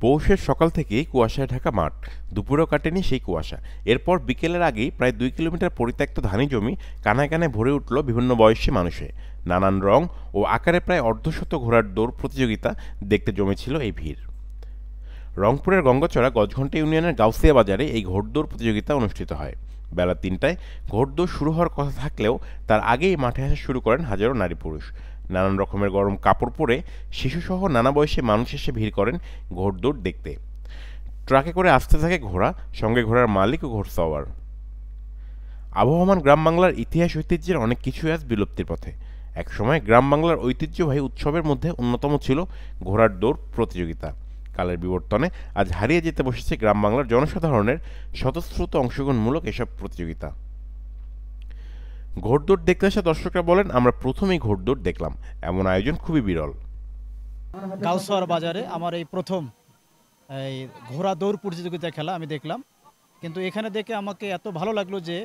পৌষের সকাল থেকেই কুয়াশায় ঢাকা মাঠ। দুপুরেও কাটেনি সেই কুয়াশা। এরপর বিকেলের আগেই প্রায় ২ কিলোমিটার পরিত্যক্ত ধানি জমি কানায় কানায় ভরে উঠল বিভিন্ন বয়সী মানুষে। নানান রং ও আকারে প্রায় অর্ধশত ঘোড়ার দৌড় প্রতিযোগিতা দেখতে জমেছিল এই ভিড়। রংপুরের গঙ্গাচড়া গজঘণ্টা ইউনিয়নের গাউসিয়া বাজারে এই ঘোড়দৌড় প্রতিযোগিতা অনুষ্ঠিত হয়। বেলা ৩টায় ঘোড়দৌড় শুরু হওয়ার কথা থাকলেও তার আগেই মাঠে আসা শুরু করেন হাজারো নারী পুরুষ। নানান রকমের গরম কাপড় পরে শিশুসহ নানা বয়সী মানুষ এসে ভিড় করেন ঘোড়দৌড় দেখতে। ট্রাকে করে আসতে থাকে ঘোড়া, সঙ্গে ঘোড়ার মালিক ও ঘোড়সওয়ার। আবহমান গ্রাম বাংলার ইতিহাস ঐতিহ্যের অনেক কিছুই আজ বিলুপ্তির পথে। একসময় গ্রাম বাংলার ঐতিহ্যবাহী উৎসবের মধ্যে অন্যতম ছিল ঘোড়ার দৌড় প্রতিযোগিতা। কালের বিবর্তনে আজ হারিয়ে যেতে বসেছে গ্রাম বাংলার জনসাধারণের স্বতঃস্ফূর্ত অংশগ্রহণমূলক এসব প্রতিযোগিতা। ঘোড়দৌড় দেখতে আসা দর্শকরা বলেন, আমরা প্রথমেই ঘোড়দৌড় দেখলাম, এমন আয়োজন খুবই বিরল। গাউসওয়ার বাজারে আমার এই প্রথম এই ঘোড়া দৌড় প্রতিযোগিতা খেলা আমি দেখলাম। কিন্তু এখানে দেখে আমাকে এত ভালো লাগলো যে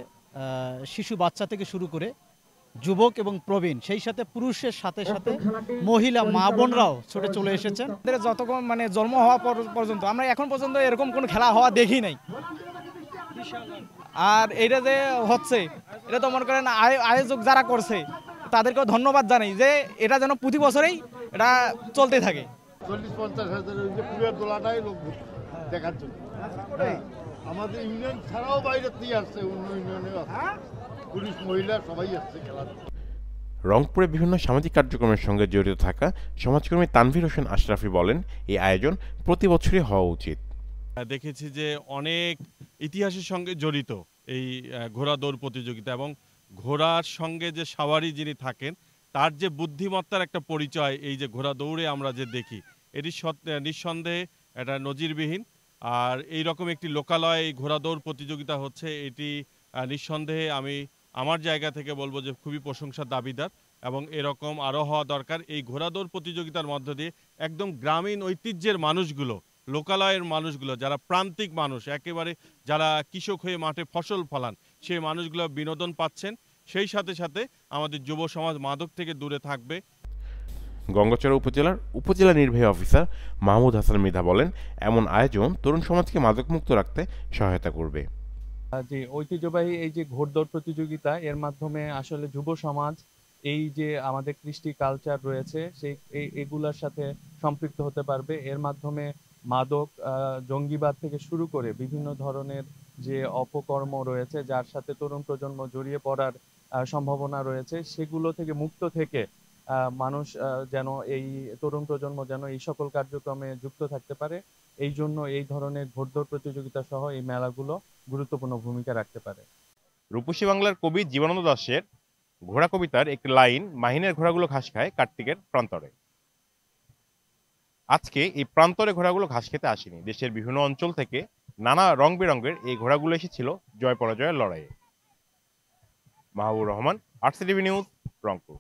শিশু বাচ্চা থেকে শুরু করে যুবক এবং প্রবীণ, সেই সাথে পুরুষের সাথে সাথে মহিলা মা বোনরাও ছুটে চলে এসেছেন। যতক্ষণ জন্ম হওয়া পর্যন্ত আমরা এখন পর্যন্ত এরকম কোনো খেলা হওয়া দেখি নাই। আর এটা যে হচ্ছে, এটা তো মনে করেন আয়োজক যারা করছে তাদেরকেও ধন্যবাদ জানাই যে এটা যেন প্রতি বছরেই এটা চলতে থাকে। 40-50 হাজারের যে পুরো দোলাটাই লোক দেখার জন্য। আমাদের ইউনিয়ন ছাড়াও বাইরে দিয়ে আসছে, অন্য ইউনিয়নেও আছে, পুরুষ মহিলা সবাই আসছে খেলার। রংপুরে বিভিন্ন সামাজিক কার্যক্রমের সঙ্গে জড়িত থাকা সমাজকর্মী তানভীর হোসেন আশরাফি বলেন, এই আয়োজন প্রতি বছরই হওয়া উচিত। দেখেছি যে অনেক ইতিহাসের সঙ্গে জড়িত এই ঘোড়া দৌড় প্রতিযোগিতা, এবং ঘোড়ার সঙ্গে যে সাওয়ারি যিনি থাকেন তার যে বুদ্ধিমত্তার একটা পরিচয় এই যে ঘোড়া দৌড়ে আমরা যে দেখি, এটি নিঃসন্দেহে এটা নজিরবিহীন। আর এই রকম একটি লোকালয় এই ঘোড়া দৌড় প্রতিযোগিতা হচ্ছে, এটি নিঃসন্দেহে আমি আমার জায়গা থেকে বলবো যে খুবই প্রশংসার দাবিদার, এবং এরকম আরও হওয়া দরকার। এই ঘোড়া দৌড় প্রতিযোগিতার মধ্য দিয়ে একদম গ্রামীণ ঐতিহ্যের মানুষগুলো, লোকালয়ের মানুষগুলো, যারা প্রান্তিক মানুষ, একেবারে যারা কৃষক হয়ে মাঠে ফসল ফলান, সেই মানুষগুলো বিনোদন পাচ্ছেন। সেই সাথে সাথে আমাদের যুব সমাজ মাদক থেকে দূরে থাকবে। গঙ্গাচড়া উপজেলার উপজেলা নির্বাহী অফিসার মাহমুদ হাসান মৃধা বলেন, এমন আয়োজন তরুণ সমাজকে মাদকমুক্ত রাখতে সহায়তা করবে। যে ঐতিহ্যবাহী এই যে ঘোড়দৌড় প্রতিযোগিতা, এর মাধ্যমে আসলে যুব সমাজ এই যে আমাদের কৃষ্টি কালচার রয়েছে সেই এগুলার সাথে সম্পৃক্ত হতে পারবে। এর মাধ্যমে মাদক, জঙ্গিবাদ থেকে শুরু করে বিভিন্ন ধরনের যে অপকর্ম রয়েছে যার সাথে তরুণ প্রজন্ম জড়িয়ে পড়ার সম্ভাবনা রয়েছে, সেগুলো থেকে মুক্ত থেকে মানুষ যেন এই তরুণ প্রজন্ম যেন এই সকল কার্যক্রমে যুক্ত থাকতে পারে, এই জন্য এই ধরনের ঘোড়দৌড় প্রতিযোগিতা সহ এই মেলাগুলো গুরুত্বপূর্ণ ভূমিকা রাখতে পারে। রূপসী বাংলার কবি জীবনানন্দ দাশের ঘোড়া কবিতার একটি লাইন, মাহিনের ঘোড়াগুলো ঘাস খায় কার্তিকের প্রান্তরে। আজকে এই প্রান্তরে ঘোড়াগুলো ঘাস খেতে আসেনি, দেশের বিভিন্ন অঞ্চল থেকে নানা রং বেরঙের এই ঘোড়াগুলো এসেছিল জয় পরাজয়ের লড়াইয়ে। Mahbur Rahman, RCTV news, Rangpur.